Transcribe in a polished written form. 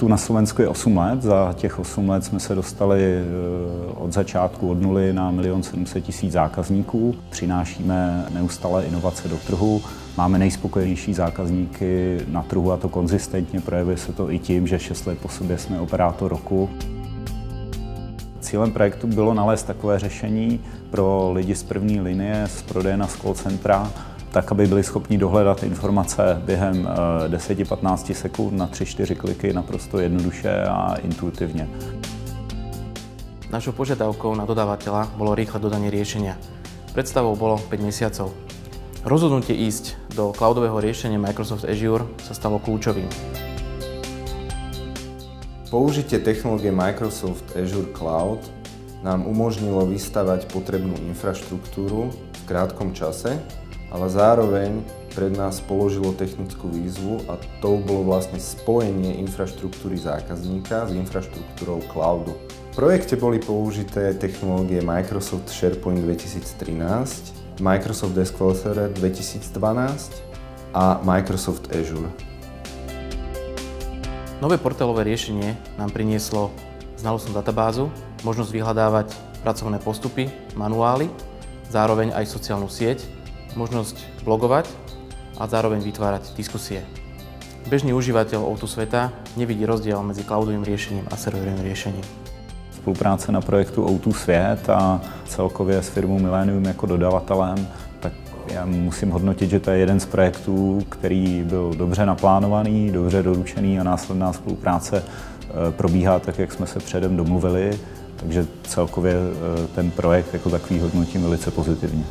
O2 na Slovensku je 8 let. Za těch 8 let jsme se dostali od začátku od nuly na 1 700 000 zákazníků. Přinášíme neustále inovace do trhu. Máme nejspokojenější zákazníky na trhu a to konzistentně. Projevuje se to i tím, že 6 let po sobě jsme operátor roku. Cílem projektu bylo nalézt takové řešení pro lidi z první linie, z prodejna, z call centra, tak, aby byli schopni dohledat informace během 10-15 sekund na 3-4 kliky naprosto jednoduše a intuitivně. Našou požiadavkou na dodávateľa bolo rýchle dodanie riešenia. Predstavou bolo 5 mesiacov. Rozhodnutie ísť do cloudového riešenia Microsoft Azure sa stalo kľúčovým. Použitie technológie Microsoft Azure Cloud nám umožnilo vystavať potrebnú infraštruktúru v krátkom čase, ale zároveň pred nás položilo technickú výzvu a to bolo vlastne spojenie infraštruktúry zákazníka s infraštruktúrou cloudu. V projekte boli použité technológie Microsoft SharePoint 2013, Microsoft SQL 2012 a Microsoft Azure. Nové portálové riešenie nám prinieslo znalostnú databázu, možnosť vyhľadávať pracovné postupy, manuály, zároveň aj sociálnu sieť, možnosť blogovať a zároveň vytvárať diskusie. Bežný užívateľ O2 sveta nevidí rozdiel medzi cloudovým riešením a serverovým riešením. Spolupráce na projektu O2 svět a celkově s firmou Millennium jako dodavatelem, tak já musím hodnotit, že to je jeden z projektů, který byl dobře naplánovaný, dobře doručený a následná spolupráce probíhá tak, jak jsme se předem domluvili, takže celkově ten projekt jako takový hodnotím velice pozitivně.